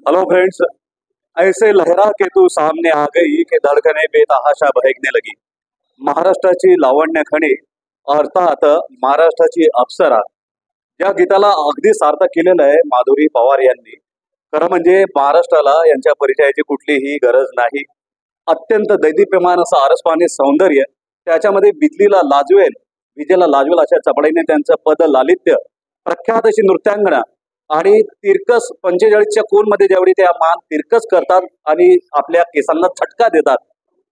Hello friends. ऐसे लहरा के तू सामने आ गई के धडकने बेतहाशा बहकने लगी। महाराष्ट्राची लावण्य खणी अर्थात महाराष्ट्राची अप्सरा या गीताला अगदी सार्थक केलेलं आहे माधुरी पवार यांनी। खरं म्हणजे महाराष्ट्राला यांच्या परिचयाची कुठलीही गरज नाही। अत्यंत दैदिप्यमान असं आरसपाणी सौंदर्य, त्याच्यामध्ये बिजलीला लाजवेल विजेला लाजवेल अशा चपळाईने त्यांचं पद लालित्य, प्रख्यात अशी नृत्यांगणा आणि तिरकस 45च्या कोनमध्ये ज्यावेळी त्या मान तिरकस करतात आणि आपल्या केसांना झटका देतात,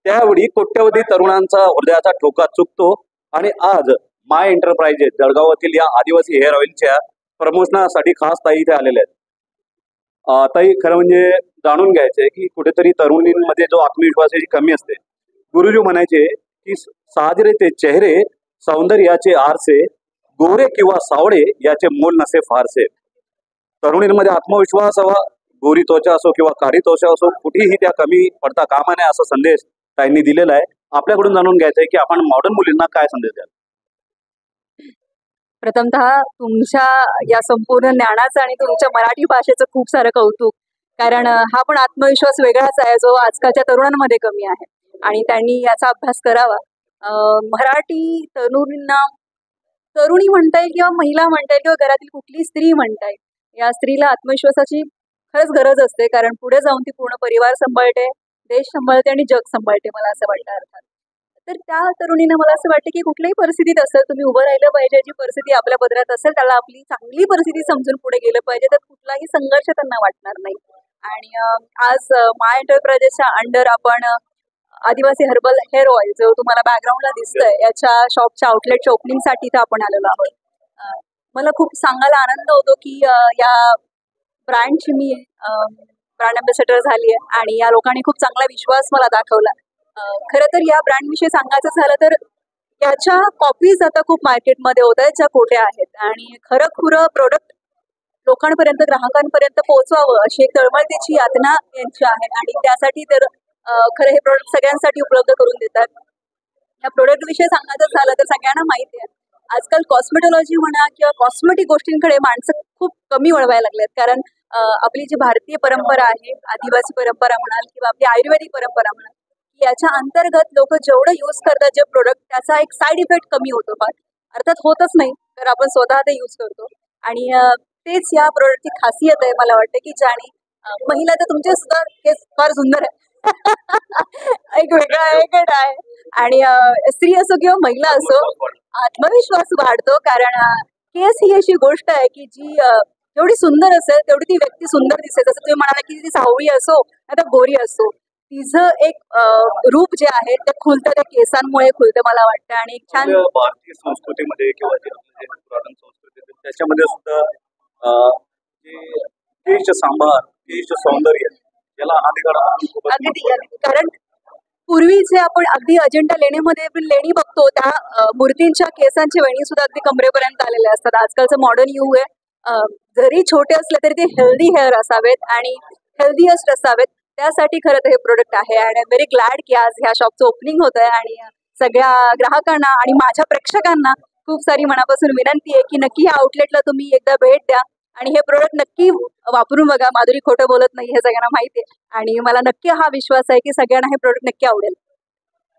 त्यावेळी कोट्यवधी तरुणांचा हृदयाचा ठोका चुकतो। आणि आज माय एंटरप्राइजेस जळगावातील या आदिवासी हेअर ऑइलच्या प्रमोशनासाठी खास ताई इथे आलेल्या आहेत। ताई, खरं म्हणजे जाणून घ्यायचंय की कुठेतरी तरुणींमध्ये जो आत्मविश्वासाची कमी असते, गुरुजी म्हणायचे की साजरे ते चेहरे सौंदर्याचे आरसे, गोरे किंवा सावळे याचे मोल नसे फारसे। तरुणींमध्ये आत्मविश्वास हवा, गोरी त्वचा असो किंवा काळी त्वचा असो, कुठेही त्या कमी पडता कामा नये असा संदेश ताईंनी दिलेला आहे। आपल्याकडून जाणून घ्यायचंय की आपण मॉडर्न मुलींना काय संदेश द्याल? प्रथमतः तुमच्या या संपूर्ण ज्ञानाचं आणि तुमच्या मराठी भाषेचं खूप सारं कौतुक, कारण हा पण आत्मविश्वास वेगळाच आहे जो आजकालच्या तरुणांमध्ये कमी आहे आणि त्यांनी याचा अभ्यास करावा। मराठी तरुणी म्हणता येईल किंवा महिला म्हणता येईल किंवा घरातील कुठली स्त्री म्हणता येईल, या स्त्रीला आत्मविश्वासाची खरंच गरज असते, कारण पुढे जाऊन ती पूर्ण परिवार सांभाळते, देश सांभाळते आणि जग सांभाळते, मला असं वाटतं अर्थात। तर त्या तरुणीनं मला असं वाटतं की कुठल्याही परिस्थितीत असेल तुम्ही उभं राहिलं पाहिजे, जी परिस्थिती आपल्या पदरात असेल त्याला आपली चांगली परिस्थिती समजून पुढे गेलं पाहिजे, तर कुठलाही संघर्ष त्यांना वाटणार नाही। आणि आज माय एंटरप्राइजेसच्या अंडर आपण आदिवासी हर्बल हेअर ऑइल जो तुम्हाला बॅकग्राऊंडला दिसतंय, याच्या शॉपच्या आउटलेटच्या ओपनिंगसाठी इथं आपण आलेलो आहोत। मला खूप सांगायला आनंद होतो की या ब्रँडची मी ब्रँड अँबॅसेडर झाली आहे आणि या लोकांनी खूप चांगला विश्वास मला दाखवला। खरं तर या ब्रँडविषयी सांगायचं झालं तर याच्या कॉपीज आता खूप मार्केटमध्ये होत आहेत, ज्या खोट्या आहेत, आणि खरं प्रोडक्ट लोकांपर्यंत ग्राहकांपर्यंत पोहोचवावं अशी एक तळमळतीची यातना यांची आहे आणि त्यासाठी तर खरं हे प्रोडक्ट सगळ्यांसाठी उपलब्ध करून देतात। या प्रोडक्ट विषयी सांगायचं झालं तर सगळ्यांना माहिती आहे आजकाल कॉस्मेटॉलॉजी म्हणा किंवा कॉस्मेटिक गोष्टींकडे माणसं खूप कमी वळवायला लागलेत, कारण आपली जी भारतीय परंपरा आहे, आदिवासी परंपरा म्हणाल किंवा आपली आयुर्वेदिक परंपरा म्हणाल, याच्या अंतर्गत लोक जेवढं यूज करतात जे प्रोडक्ट, त्याचा एक साईड इफेक्ट कमी होतो, फार अर्थात होतच नाही तर आपण स्वतः ते यूज करतो। आणि तेच या प्रोडक्टची खासियत आहे, मला वाटतं की ज्याने महिला तर तुमचे सुद्धा केस फार सुंदर आहे एक वेगळा आहे आणि स्त्री असो किंवा महिला असो आत्मविश्वास वाढतो, कारण केस ही अशी गोष्ट आहे की जी जेवढी सुंदर असेल तेवढी ती व्यक्ती सुंदर दिसेल। जसं तुम्ही म्हणाला की ती सावळी असो आता गोरी असो, तिचं एक रूप जे आहे ते खुलतं त्या केसांमुळे खुलतं, मला वाटतं। आणि एक छान भारतीय संस्कृतीमध्ये किंवा पुरातन संस्कृतीमध्ये त्याच्यामध्ये सुद्धा केश सांभार, केश सौंदर्य याला अगदी कारण पूर्वीचे आपण अगदी अजिंठा लेणीमध्ये लेणी बघतो, त्या मूर्तींच्या केसांची वेणी सुद्धा अगदी कमरेपर्यंत आलेले असतात। आजकालचं मॉडर्न युग आहे, जरी छोटे असले तरी ते हेल्दी हेअर असावेत आणि हेल्दीएस्ट असावेत, त्यासाठी खरं तर हे प्रोडक्ट आहे। आणि आय एम व्हेरी ग्लॅड की आज ह्या शॉपचं ओपनिंग होत आहे आणि सगळ्या ग्राहकांना आणि माझ्या प्रेक्षकांना खूप सारी मनापासून विनंती आहे की नक्की ह्या आउटलेटला तुम्ही एकदा भेट द्या आणि हे प्रोडक्ट नक्की वापरून बघा। माधुरी खोटं बोलत नाही हे सगळ्यांना माहिती आहे आणि मला नक्की हा विश्वास आहे की सगळ्यांना हे प्रोडक्ट नक्की आवडेल।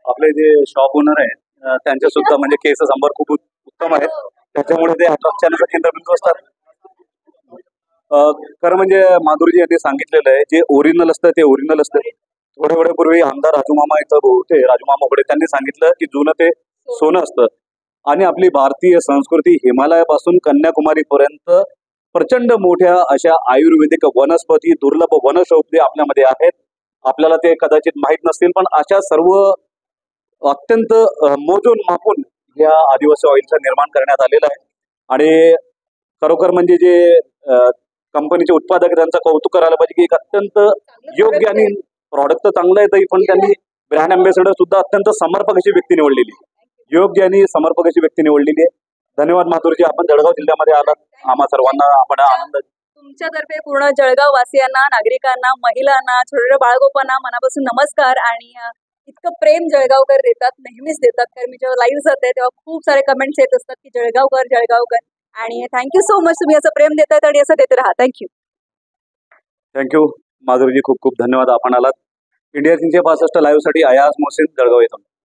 आपले जे शॉप ओनर आहेत त्यांचे सुद्धा म्हणजे केस सांभार खूप उत्तम आहेत, त्याच्यामुळे ते आकर्षणाचं केंद्रबिंदू असतात। खरं म्हणजे माधुरीजी यांनी सांगितलेलं आहे, जे ओरिजिनल असतं ते ओरिजिनल असतं। थोड्या वेळापूर्वी आमदार राजूमामा इथं होते, राजूमामा होते, त्यांनी सांगितलं की जुनं ते सोनं असतं आणि आपली भारतीय संस्कृती हिमालयापासून कन्याकुमारी पर्यंत प्रचंड मोठ्या अशा आयुर्वेदिक वनस्पती, दुर्लभ वनौषधी आपल्यामध्ये आहेत। आपल्याला ते कदाचित माहीत नसतील, पण अशा सर्व अत्यंत मोजून मापून या आदिवासी ऑइलचं निर्माण करण्यात आलेलं आहे आणि खरोखर म्हणजे जे कंपनीचे उत्पादक त्यांचं कौतुक करायला पाहिजे की एक अत्यंत योग्य आणि प्रॉडक्ट तर चांगलं आहे, पण त्यांनी ब्रँड अँबॅसेडर सुद्धा अत्यंत समर्पक अशी व्यक्ती निवडलेली, योग्य आणि समर्पक अशी व्यक्ती निवडलेली आहे। धन्यवाद माधुरीजी, आपण जळगाव जिल्ह्यामध्ये आलात, आम्हा सर्वांना आपण आनंद। तुमच्यातर्फे पूर्ण जळगाव वासियांना, नागरिकांना, महिलांना, छोट्या बाळगोपांना मनापासून नमस्कार। आणि इतकं प्रेम जळगावकर देतात, नेहमीच देतात, कारण मी जेव्हा लाईव्ह जाते तेव्हा खूप सारे कमेंट्स येत असतात की जळगावकर। आणि थँक्यू सो मच, तुम्ही असं प्रेम देतात आणि असं देत राहा। थँक्यू। माधुरीजी खूप खूप धन्यवाद, आपण आलात. इंडिया 365 लाईव्ह साठी अयाज मोहसिन, जळगाव येथून.